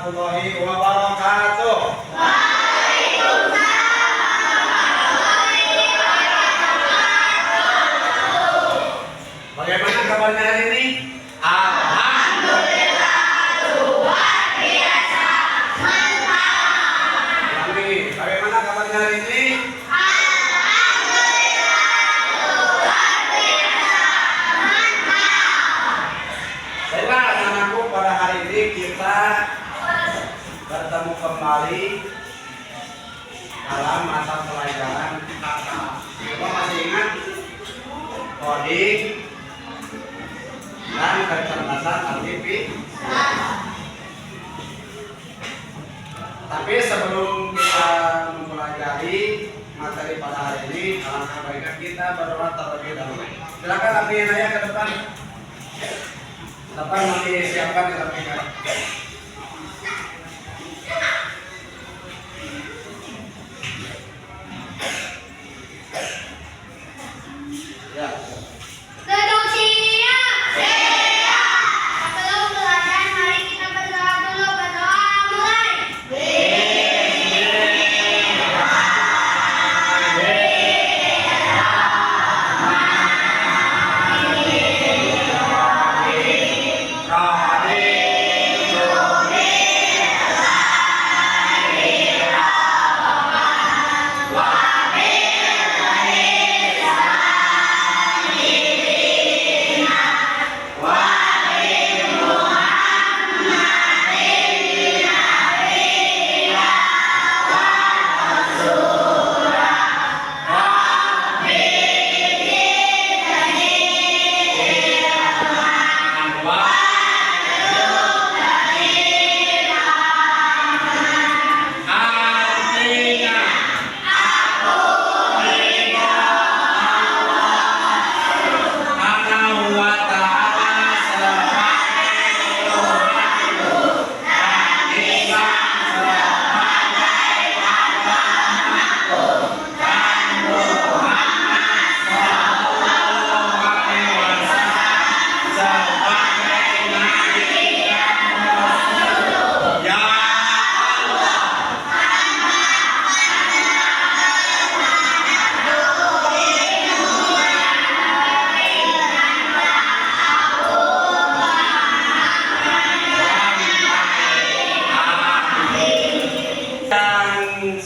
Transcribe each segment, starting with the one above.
warahmatullahi wabarakatuh. Bagaimana kabarnya hari ini? Alhamdulillah, luar biasa, mantap. Bagaimana kabarnya hari ini? Alhamdulillah, luar biasa, mantap. Baiklah anak-anakku, pada hari ini kita bertemu kembali dalam mata pelajaran kata. Coba masih ingat coding dan kecerdasan artifisial. Tapi sebelum kita mempelajari materi pada hari ini, alangkah baiknya kita berdoa terlebih dahulu. Silakan Abi Naya ke depan. Depan nanti siapkan di sampingnya. Ya. Gedung siap. Sebelum belajar, mari kita berdoa dulu. Berdoa mulai.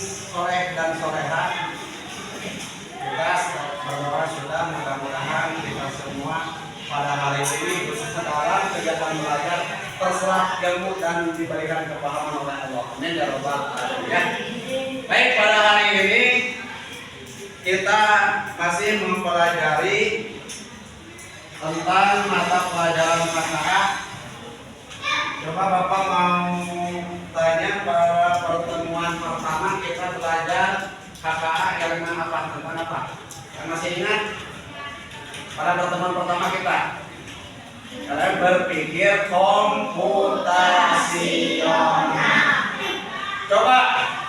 Sore dan soreha kita berdoa sudah, mudah-mudahan kita semua pada hari ini khususnya dalam kegiatan belajar terserah ilmu dan diberikan kepahaman oleh Allah. Amin ya rabbal alamin. Baik, pada hari ini kita masih mempelajari tentang mata pelajaran KKA. Coba Bapak mau tanya, pada pertemuan pertama kita belajar KKA elemen apa, tentang apa? Yang masih ingat? Pada pertemuan pertama kita berpikir komputasional. Coba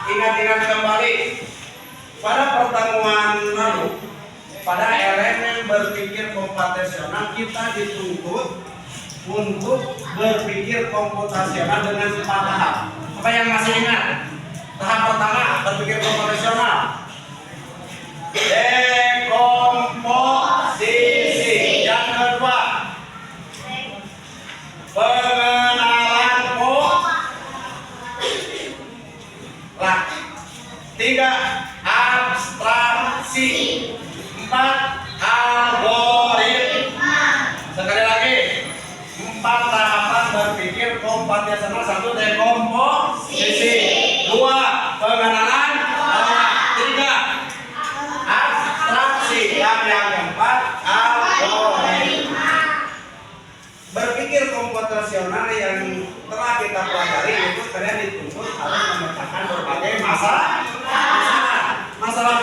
ingat-ingat kembali pada pertemuan lalu, pada elemen berpikir komputasional kita dituntut untuk berpikir komputasional dengan 4 tahap. Apa yang masih ingat? Tahap pertama berpikir komputasional, dekomposisi. Yang kedua, pengenalan pola. 3, abstraksi. 4, algoritma. Sekali lagi, 4 tahapan berpikir komputasional. 1, dekomposisi. 2, pengenalan pola. 3, abstraksi. Dan yang keempat, algoritma. Berpikir komputasional yang telah kita pelajari itu kalian dituntut harus memecahkan berbagai masalah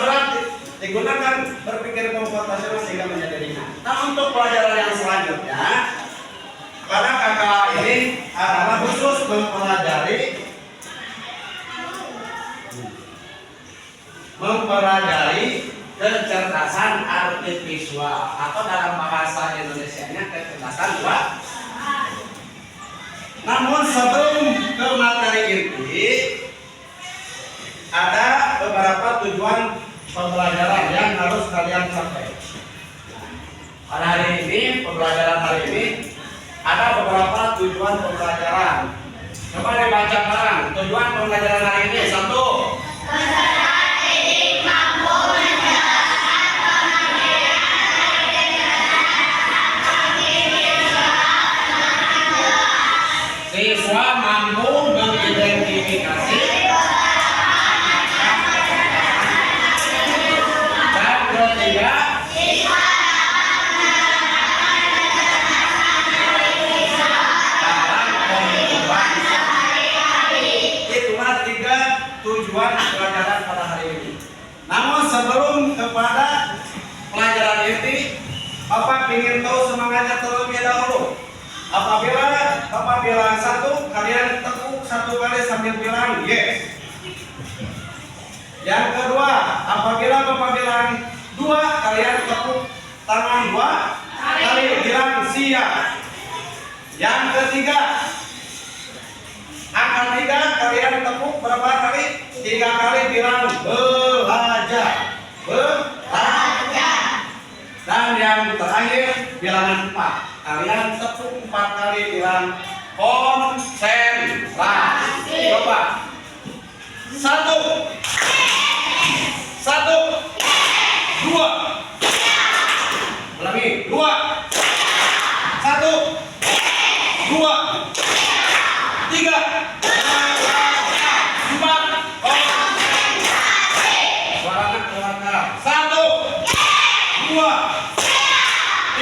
berat digunakan berpikir komputasional sehingga menjadi ringan. Nah, untuk pelajaran yang selanjutnya, pada KKA ini adalah khusus mempelajari kecerdasan artifisial atau dalam bahasa Indonesianya kecerdasan buatan. Namun sebelum ke materi inti ada beberapa tujuan pembelajaran yang harus kalian capai. Pada hari ini, pembelajaran hari ini ada beberapa tujuan pembelajaran. Coba dibaca bareng. Tujuan pembelajaran hari ini satu. Siswa mampu mengidentifikasi dan ketiga dalam kehidupan. Itulah 3 tujuan pelajaran pada hari ini. Namun sebelum kepada pelajaran ini, Bapak ingin tahu semangatnya terlebih dahulu. Apabila Bapak bilang 1, kalian tekuk 1 kali sambil bilang yes. Yang kedua, apabila Bapak bilang 2, kalian tekuk tangan 2 kali bilang siap. Yang ketiga, angka 3 kalian tekuk berapa kali? 3 kali bilang belajar. Belajar. Dan yang terakhir bilangan 4. Kalian tepuk 4 kali bilang konsentrasi. Coba. 1, 2. Ulangi. 2, 1, 2, 3, 4. Suaranya keluar keras. 1, 2,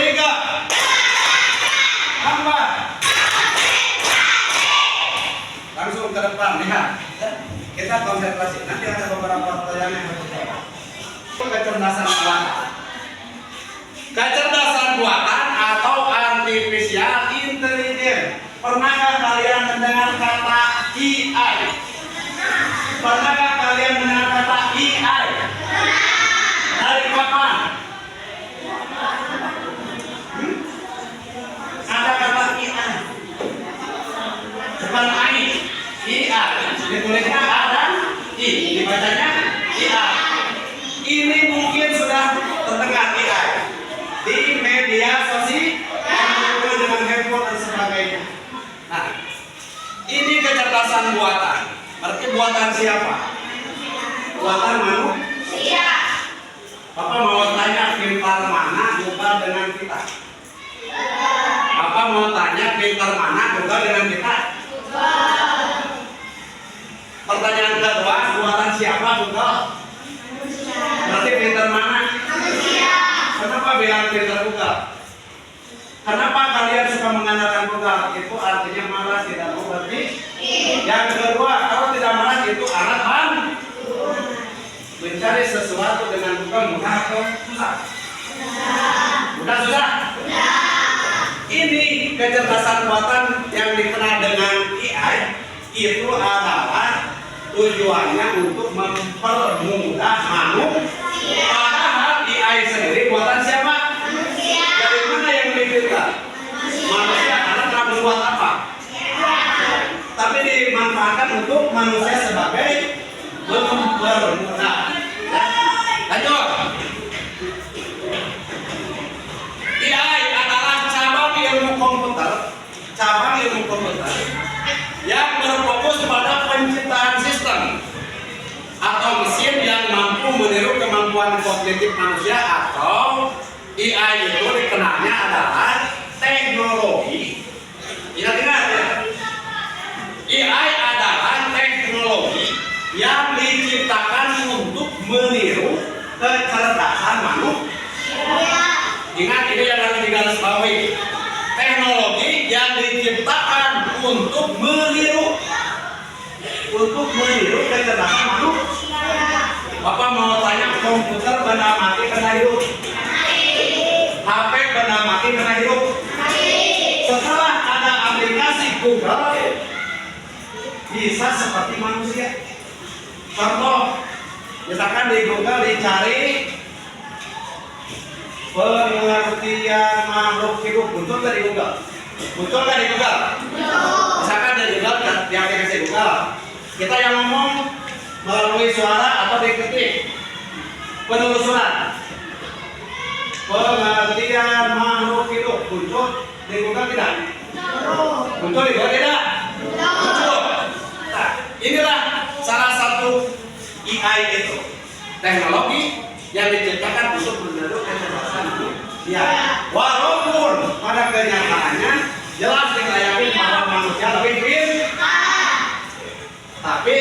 3. Langsung ke depan, lihat. Kita konsentrasi. Nanti ada beberapa pertanyaan yang harus dijawab. Kecerdasan buatan. Kecerdasan buatan atau artificial intelligence. Pernahkah kalian mendengar kata AI? Pernahkah kalian mendengar kata AI? Dari kapan? Ada kata IA, bukan AI, IA, ditulisnya A dan I, dibacanya IA. Ini mungkin sudah terdengar IA di media sosial, dengan handphone dan sebagainya. Nah, ini kecerdasan buatan. Berarti buatan siapa? Buatan manusia. Bapak mau tanya pintar mana juga dengan kita? Apa mau tanya pintar mana juga dengan kita? Pertanyaan kedua, buatan siapa juga? Berarti pintar mana? Kenapa bilang pintar juga? Kenapa kalian suka mengandalkan Google? Itu artinya malas, tidak mau berarti. Yang kedua, kalau tidak malas itu alat bantu. Mencari sesuatu dengan Google mudah atau susah? Mudah susah? Ini kecerdasan buatan yang dikenal dengan AI itu adalah tujuannya untuk mempermudah manusia. Padahal AI sendiri buatan siapa? Manusia. Dari mana yang dipilih? Manusia. Karena telah berbuat apa? Tapi dimanfaatkan untuk manusia sebagai mempermudah. Lanjut. AI adalah cabang ilmu komputer yang berfokus pada penciptaan sistem atau mesin yang mampu meniru kemampuan kognitif manusia, atau AI itu dikenalnya adalah teknologi. Ingat-ingat ya, AI adalah teknologi yang diciptakan untuk meniru kecerdasan manusia. Ingat, ini yang harus digarisbawahi. Teknologi yang diciptakan untuk meniru kecerdasan manusia. Bapak mau tanya, komputer benda mati kena hidup? HP benda mati kena hidup? Setelah ada aplikasi Google, bisa seperti manusia. Contoh, misalkan di Google dicari pengertian makhluk hidup, muncul dari Google. Muncul dari Google. Misalkan dari Google di aplikasi Google Kita yang ngomong melalui suara atau diketik. Penelusuran. Pengertian makhluk hidup muncul di Google tidak? Muncul di Google tidak? Muncul. Nah, inilah salah satu AI itu, teknologi yang diciptakan untuk menurut kecerdasan manusia. Walaupun pada kenyataannya jelas dikelayakin para manusia lebih pintar, tapi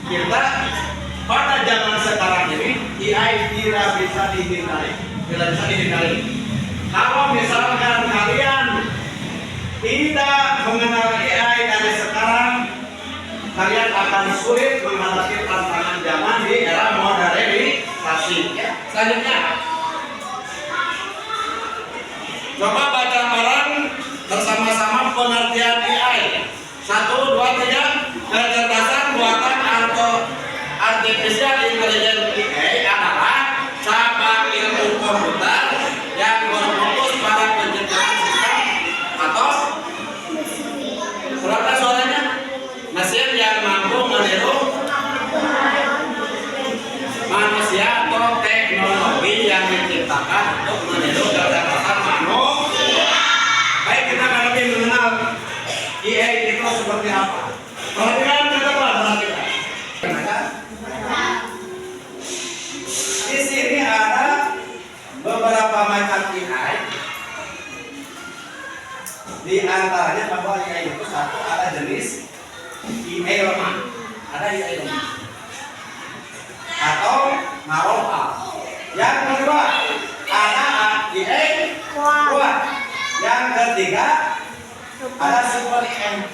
kita pada zaman sekarang ini AI tidak bisa dihindari. Kalau misalkan kalian tidak mengenal AI dari sekarang, kalian akan sulit menghadapi tantangan zaman di era modernisasi. Selanjutnya, coba baca bareng bersama-sama pengertian AI. 1, 2, 3. Kecerdasan buatan atau artificial intelligence AI adalah cabang ilmu komputer yang berfokus pada penciptaan sistem atau berapa suaranya? Mesin yang mampu meniru manusia atau teknologi yang diciptakan untuk meniru kecerdasan manusia. Baik, kita akan lebih mengenal AI itu seperti apa. Perhatikan, perhatikan. Di sini ada beberapa macam AI. Di antaranya bahwa AI itu satu, ada jenis AI lemah, ada AI lemah atau naroha. Yang kedua ada AI kuat. Yang ketiga ada super AI.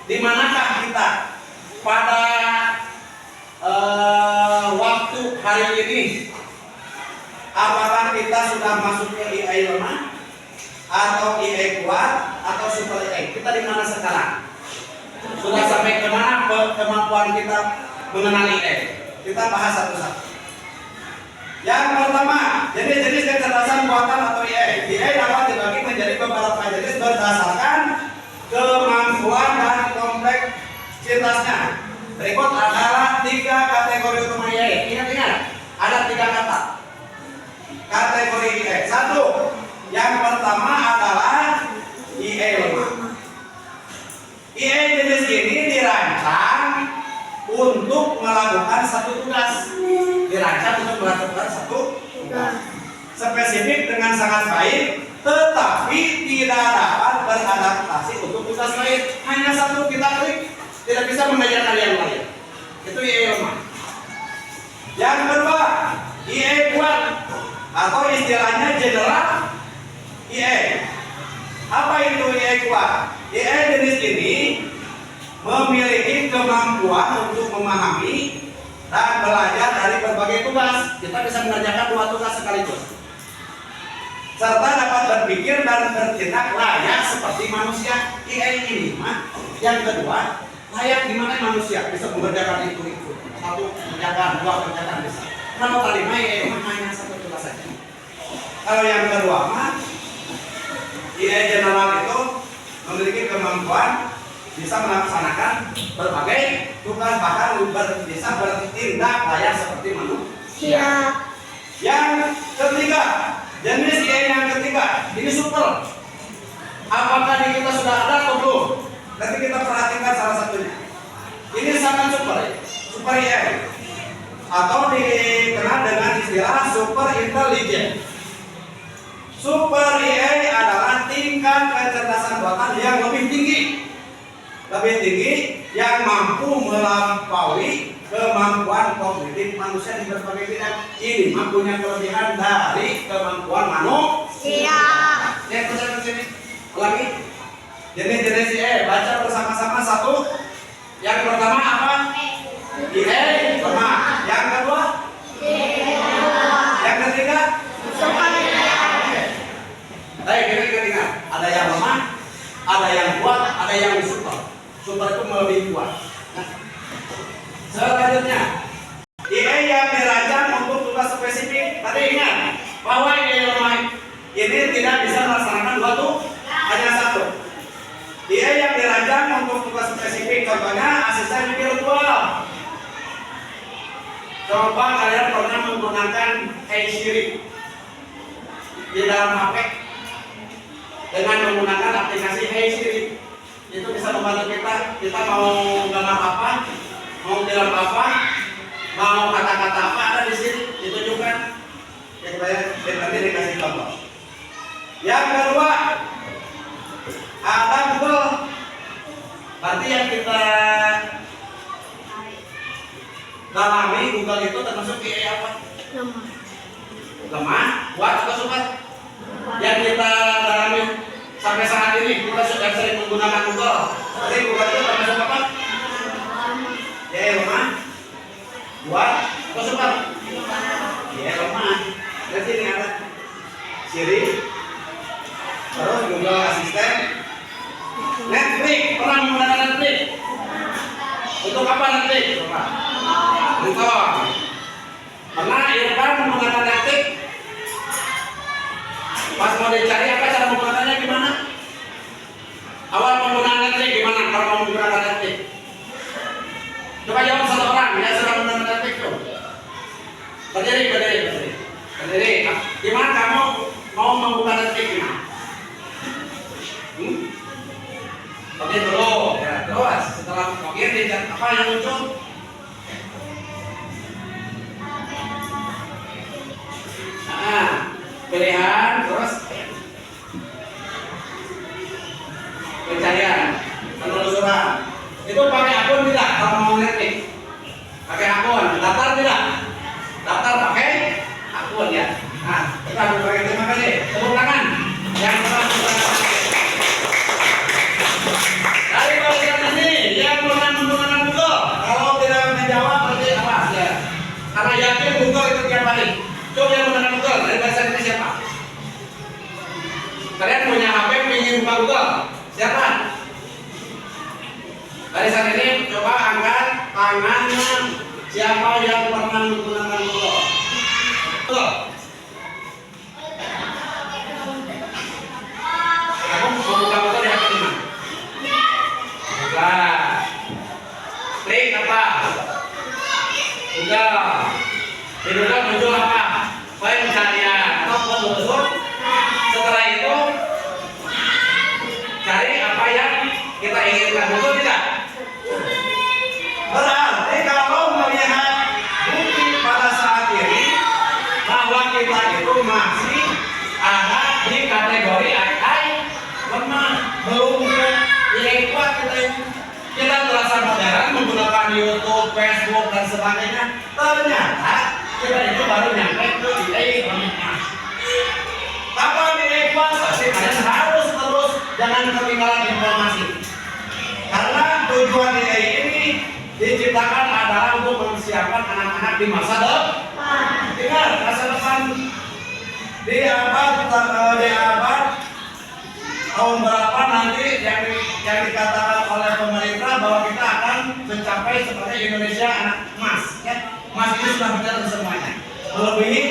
Di manakah kita pada waktu hari ini? Apakah kita sudah masuk ke AI lemah atau AI kuat atau super AI? Kita di mana sekarang? Sudah sampai kemana kemampuan kita mengenali AI? Kita bahas satu-satu. Yang pertama, jenis-jenis kecerdasan buatan atau AI. AI dapat dibagi menjadi beberapa jenis berdasarkan kemampuan dan kompleksitasnya. Berikut adalah 3 kategori utama AI. Ingat-ingat, ada 3 kata kategori AI. 1, yang pertama adalah AI lemah. AI jenis ini dirancang untuk melakukan satu tugas. Spesifik dengan sangat baik, tetapi tidak dapat beradaptasi untuk tugas lain. Hanya satu kita klik, tidak bisa mengajarkan yang lain. Itu AI lemah. Yang kedua, AI kuat atau istilahnya general AI. Apa itu AI kuat? AI jenis ini memiliki kemampuan untuk memahami dan belajar dari berbagai tugas. Kita bisa mengerjakan 2 tugas sekaligus, serta dapat berpikir dan bertindak layak seperti manusia. AI ini yang kedua, layak di mana manusia bisa mengerjakan itu. 1 kerjakan, 2 kerjakan bisa. Kalau tadi AI hanya 1 tugas saja. Kalau yang kedua AI general itu memiliki kemampuan bisa melaksanakan berbagai tugas, bahkan bisa bertindak layak seperti manusia. Yang ketiga, jenis AI yang ketiga, ini super. Apakah di kita sudah ada atau belum? Nanti kita perhatikan salah satunya. Ini sangat super, super AI, atau dikenal dengan istilah super intelligent. Super AI adalah tingkat kecerdasan buatan yang lebih tinggi, yang mampu melampaui kemampuan kognitif manusia di berbagai bidang. Ini mempunyai kelebihan dari kemampuan manusia. Yang kesini lagi jenis-jenis AI, baca bersama-sama. 1, yang pertama apa? AI lemah. Yang kedua? Yang ketiga? Baik, kita ada yang lemah, ada yang kuat, ada yang super. Super itu melebihi kuat. Nah, selanjutnya, AI yang dirancang untuk tugas spesifik. Tadi ingat bahwa AI lemah ini tidak bisa melaksanakan 2 tugas, hanya 1. AI yang dirancang untuk tugas spesifik, contohnya asisten virtual. Coba kalian pernah menggunakan Hey Siri di dalam HP dengan menggunakan aplikasi Hey Siri. Itu bisa membantu kita mau gambar apa, mau bilang apa, mau kata-kata apa ada di sini ditunjukkan. Kita nanti dikasih contoh. Yang kedua ada Google. Berarti yang kita dalami Google itu termasuk AI apa? Lemah, kuat atau super? Yang kita dalami sampai saat ini kita sudah sering menggunakan Google. Jadi Google itu termasuk apa? AI lemah, kuat atau super? AI lemah. Dan sini ada Siri, terus Google Assistant, Netflix. Pernah menggunakan Netflix? Untuk apa Netflix? Coba. Nonton. Pernah Irfan menggunakan Netflix? Pas mau dicari apa cara menggunakannya gimana? Awal penggunaan Netflix gimana kalau mau menggunakan Netflix? Coba jawab satu orang yang sedang menggunakan Netflix tuh. Berdiri. Gimana kamu mau membuka Netflix gimana? Oke dulu, ya terus setelah login apa yang muncul? Nah, pilihan terus pencarian, penelusuran. Itu pakai akun tidak kalau mau Netflix? Pakai akun, daftar tidak? Daftar pakai akun ya. Nah, kita berikan terima kasih. Tepuk tangan yang telah menggunakan. Dari bagian ini yang pernah menggunakan Google, kalau tidak menjawab berarti apa? Ya. Karena yakin Google itu tiap hari. Coba yang menggunakan Google dari barisan ini siapa? Kalian punya HP ingin buka Google? Siapa? Barisan ini coba angkat tangannya siapa yang pernah menggunakan Google? Google. Aku mau buka Google di HP ini. Buka. Klik apa? Google. Di Google muncul apa? Pencarian atau penelusur. Setelah itu cari apa yang kita inginkan. Betul tidak? Berarti kalau melihat bukti pada saat ini bahwa kita itu masih ada di kategori AI lemah, belum kuat kita terasa modern menggunakan YouTube, Facebook dan sebagainya. Ternyata kita itu baru nyampe ke AI lemah. Kapan AI kuat? Pasti kalian harus terus jangan ketinggalan informasi. Karena tujuan AI ini diciptakan adalah untuk mempersiapkan anak-anak di masa depan. Ingat, masa depan di abad tahun berapa nanti yang dikatakan oleh pemerintah bahwa kita akan mencapai seperti Indonesia anak emas, ya. Emas ini sudah berjalan semuanya. Melebihi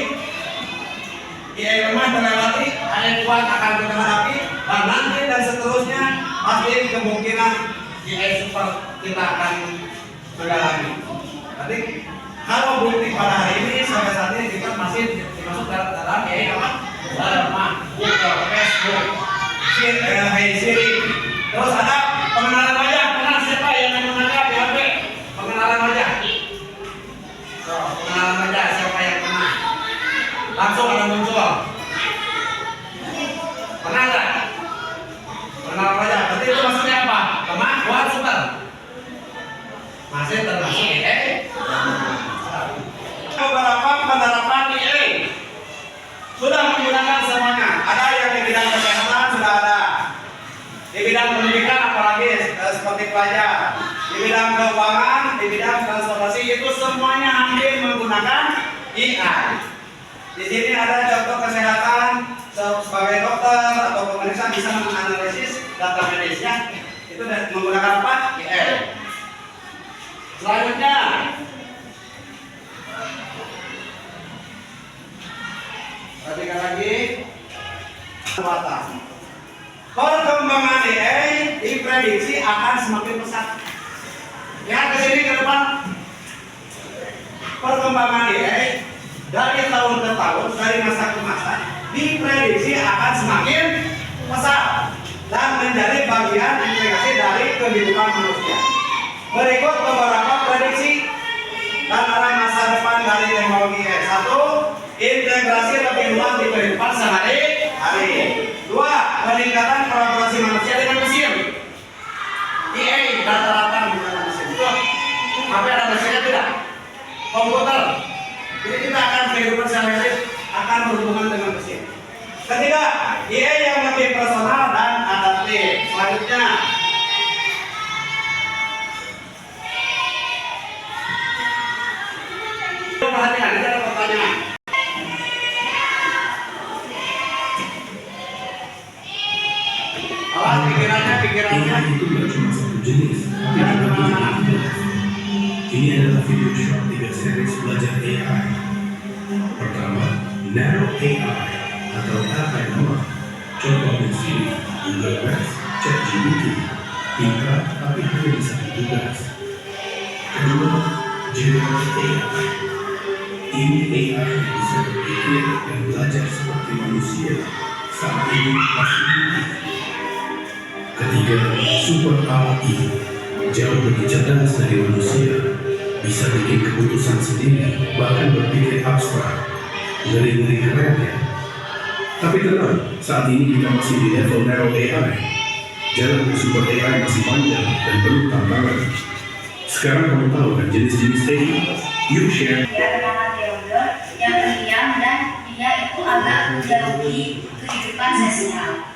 AI lemah melewati, AI kuat akan kita hadapi, dan nanti dan seterusnya pasti kemungkinan AI super kita akan mendalami. Tapi kalau bukti pada hari ini sampai saat ini kita masih dimasuk dalam AI apa? Lemah, Google, Facebook, Hey Siri. Terus ada pengenalan wajah. Kenal siapa yang menggunakan di HP? Pengenalan wajah. So, pengenalan wajah siapa yang kenal? Langsung akan muncul. Pernah nggak? Pengenalan wajah. Berarti itu maksudnya apa? Lemah, kuat, super. Masih termasuk AI. Beberapa penerapan AI sudah menggunakan semuanya. Ada yang di bidang kesehatan sudah ada, di bidang pendidikan apalagi seperti pelajar, di bidang keuangan, di bidang transportasi itu semuanya hampir menggunakan AI. Di sini ada contoh kesehatan sebagai dokter atau pemeriksa bisa menganalisis data medisnya itu menggunakan apa? AI. Selanjutnya perhatikan lagi batas. Perkembangan AI diprediksi akan semakin pesat. Lihat ke sini ke depan. Perkembangan AI dari tahun ke tahun, dari masa ke masa, diprediksi akan semakin pesat dan menjadi bagian integrasi dari kehidupan manusia. Berikut beberapa prediksi dan arah masa depan dari teknologi AI. 1. Integrasi lebih luas di kehidupan sehari-hari. 2. Peningkatan kolaborasi manusia dengan mesin. AI rata-rata menggunakan mesin. Apa ada mesinnya tidak? Komputer. Jadi kita akan kehidupan sehari-hari akan berhubungan dengan mesin. Ketiga, AI yang lebih personal dan adaptif. Selanjutnya, perhatikan, ini ada pertanyaan. Awas pikirannya. AI itu nggak cuma satu jenis, tapi ada banyak jenis. Ini adalah video short 3 series belajar AI. Pertama, Narrow AI atau AI lemah. Contoh di sini, Google Maps, ChatGPT, pintar tapi hanya bisa tugas. Kedua, General AI. Ini AI yang bisa berpikir dan belajar seperti manusia. Saat ini masih tinggi. Ketiga, Super AI. Jauh lebih cerdas dari manusia. Bisa bikin keputusan sendiri, bahkan berpikir abstrak. Ngeri-ngeri keren ya. Tapi tenang, saat ini kita masih di level Narrow AI. Jalan ke Super AI masih panjang dan penuh tantangan. Sekarang kamu tahu kan jenis-jenis AI? You share. Dia bernama Theodore yang pendiam dan dia itu agak menjauhi kehidupan sosial.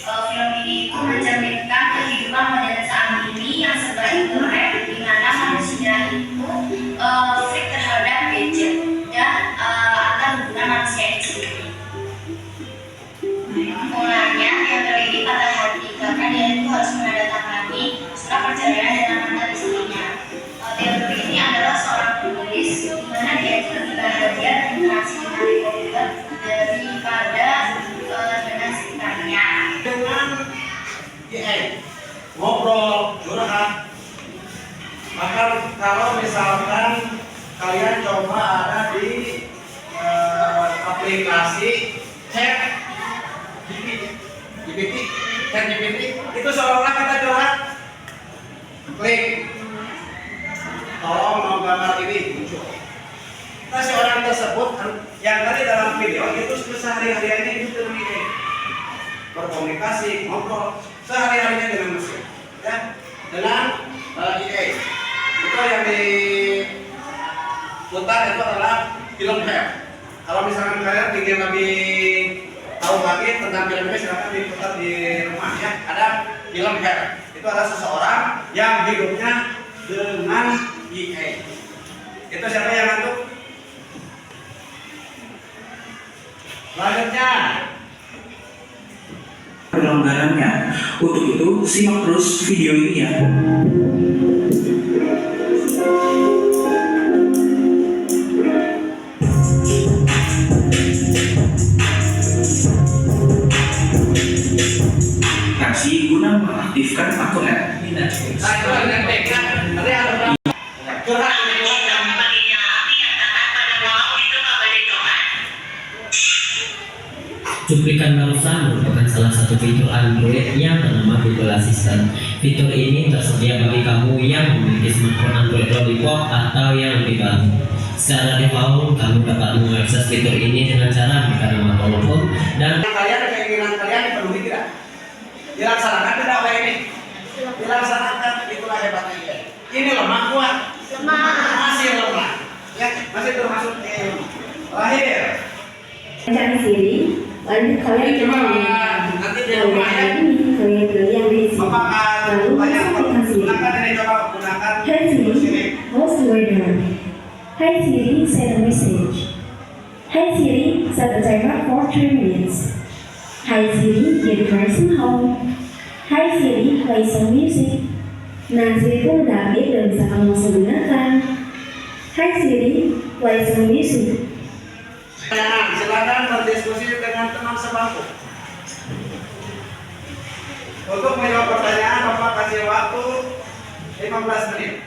Film ini itu mencerminkan kehidupan modern saat ini yang serba internet, di mana manusia itu freak terhadap gadget dan antar hubungan manusia itu sendiri. Mulanya Theodore ini patah hati karena dia itu harus menandatangani surat perceraian dengan mantan istrinya. Theodore ini adalah seorang penulis di mana dia itu lebih bahagia dan interaksi dengan komputer daripada dengan sekitarnya. Dengan AI ngobrol, curhat. Maka kalau misalkan kalian coba ada di aplikasi ChatGPT, itu seolah-olah kita curhat. Klik, tolong mau gambar ini muncul. Nah, si orang tersebut yang tadi dalam video itu sehari-harinya itu terlihat berkomunikasi, ngobrol sehari-harinya dengan mesin, ya, dengan AI. Itu yang diputar itu adalah film Hair. Kalau misalkan kalian ingin lebih tahu lagi tentang film ini, silahkan diputar di rumah ya. Ada film Hair. Itu adalah seseorang yang hidupnya dengan AI. Itu siapa yang ngantuk? Selanjutnya, pelanggarannya. Untuk itu, simak terus video ini ya. Kasih guna mengaktifkan akun app. nah itu yang pegang. Nanti ada curhat yang Cuplikan barusan merupakan salah satu fitur Android yang bernama Google Assistant. Fitur ini tersedia bagi kamu yang memiliki smartphone Android Lollipop atau yang lebih baru. Secara default, kamu dapat mengakses fitur ini dengan cara memberikan nama telepon dan keinginan kalian dipenuhi tidak? Dilaksanakan tidak oleh ini? Dilaksanakan, itulah hebatnya dia. Ini lemah kuat, masih lemah, ya masih termasuk lemah. Terakhir, Cari Siri, lalu kalian coba pilih nanti di rumah ya. ini kalian pilih yang berisi. Bapak Lalu banyak masuk aplikasi. gunakan ini, coba gunakan Hai Siri, host weather. Hai Siri, send a message. Hai Siri, set a timer for 3 minutes. Hai Siri, get dressed home. Hai Siri, play some music. Nah, Siri pun udah update dan bisa kamu langsung gunakan. Hai Siri, play some music. Nah, silakan berdiskusi dengan teman sebangku. Untuk menjawab pertanyaan, Bapak kasih waktu 15 menit.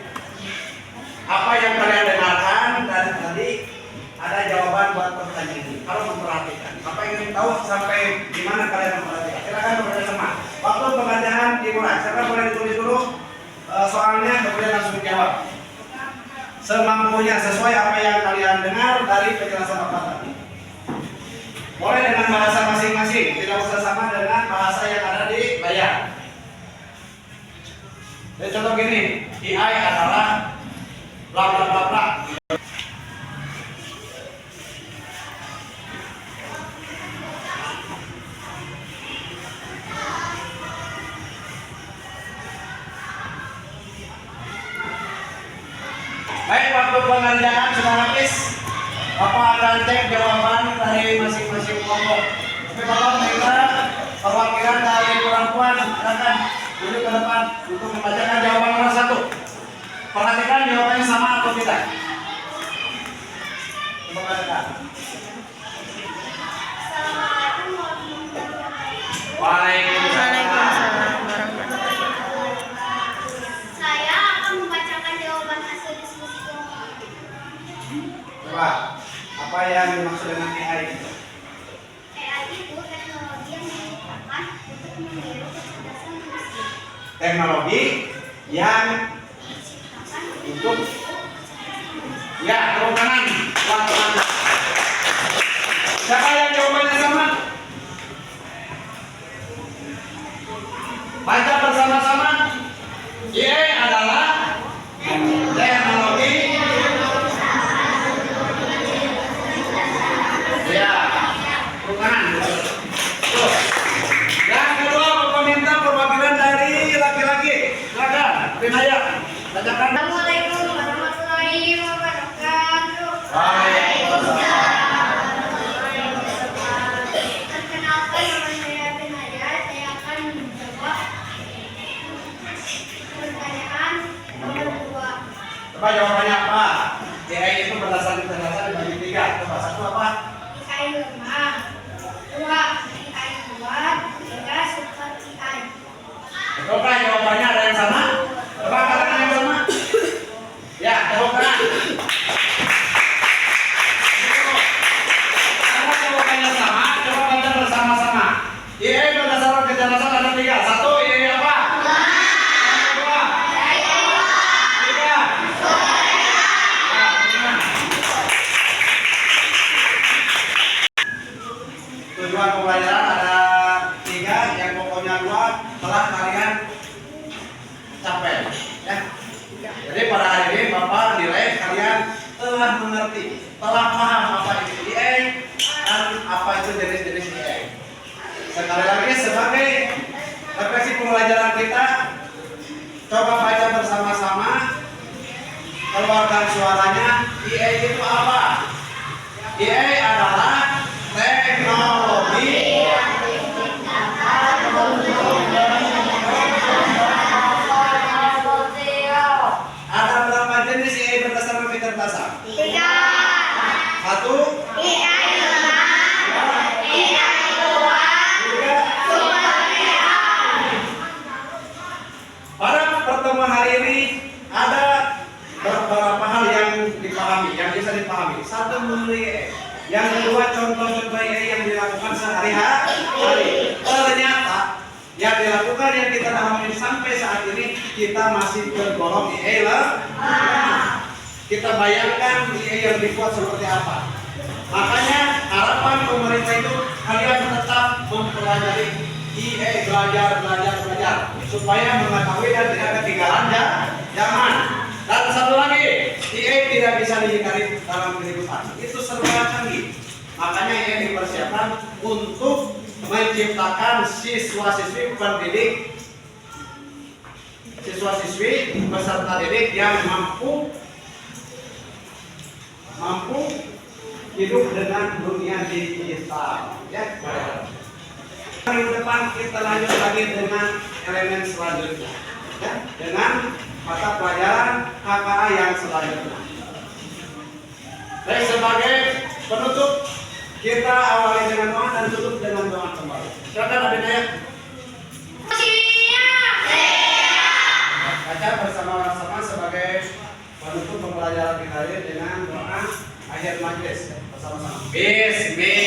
Apa yang kalian dengarkan dari tadi ada jawaban buat pertanyaan ini. Kalau memperhatikan, apa yang ingin tahu sampai di mana kalian memperhatikan? Silakan bekerja sama. Waktu pengajaran dimulai. Silakan boleh ditulis dulu soalnya, kemudian langsung jawab. Semampunya sesuai apa yang kalian dengar dari penjelasan Bapak tadi. Boleh dengan bahasa masing-masing, tidak usah sama dengan bahasa yang ada di layar. Jadi contoh gini, AI adalah bla bla bla bla. Baik, waktu pengerjaan sudah habis. Bapak akan cek jawaban dari masing-masing kelompok. Tapi Bapak minta perwakilan dari perempuan silakan duduk ke depan untuk membacakan jawaban nomor 1. Perhatikan jawabannya sama atau tidak. Coba bacakan. Waalaikumsalam. Saya akan membacakan jawaban hasil diskusi kelompok. Coba, apa yang dimaksud dengan AI? AI itu teknologi yang digunakan untuk meniru kecerdasan manusia. Teknologi yang Diciptakan untuk ya turun kanan pelan-pelan. Siapa yang jawabannya sama? Baca bersama-sama. AI adalah teknologi ya turun kanan. Tuh. Yang kedua, Bapak minta perwakilan dari laki-laki. Silakan, Rinaya. Bacakan. Assalamualaikum warahmatullahi wabarakatuh. Perkenalkan, nama saya Benaya. Saya akan menjawab pertanyaan nomor 2. Coba jawabannya apa? AI itu berdasarkan dibagi 3. Coba satu apa? AI lemah. 2. AI kuat. 3. Super AI. Coba jawabannya ada yang sama? Coba katakan yang sama. Ya, jawabannya. Karena jawabannya sama, coba baca bersama-sama. AI berdasarkan kecerdasan ada 3. 1, AI apa? 2. 3. Tujuan pembelajaran ada 3, yang pokoknya 2 telah kalian capai, ya. Jadi pada hari ini Bapak nilai kalian telah mengerti, telah paham apa itu AI dan apa itu jenis-jenis AI. Sekali lagi sebagai refleksi pembelajaran kita, coba baca bersama-sama, keluarkan suaranya. AI itu apa? AI adalah teknologi ada berapa jenis AI berdasarkan kecerdasan? 1. Pada pertemuan hari ini ada beberapa hal yang dipahami, yang bisa dipahami. 1, mengenai AI. Yang kedua, contoh-contoh AI yang dilakukan sehari-hari. Ternyata yang dilakukan yang kita alami sampai saat ini kita masih tergolong AI lemah. Kita bayangkan AI yang dibuat seperti apa. Makanya harapan pemerintah itu kalian tetap mempelajari AI, belajar supaya mengetahui dan tidak ketinggalan zaman. Dan satu lagi, AI tidak bisa dihindari dalam kehidupan. Itu serba canggih. Makanya AI dipersiapkan untuk menciptakan siswa-siswi pendidik, siswa-siswi peserta didik yang mampu hidup dengan dunia digital. Ya, minggu depan kita lanjut lagi dengan elemen selanjutnya, ya, dengan mata pelajaran KKA yang selanjutnya. Baik, sebagai penutup kita awali dengan doa dan tutup dengan doa kembali. Silakan Abinaya. Baca bersama-sama sebagai penutup pembelajaran. diakhiri dengan doa akhir majlis bersama-sama. Bismillah.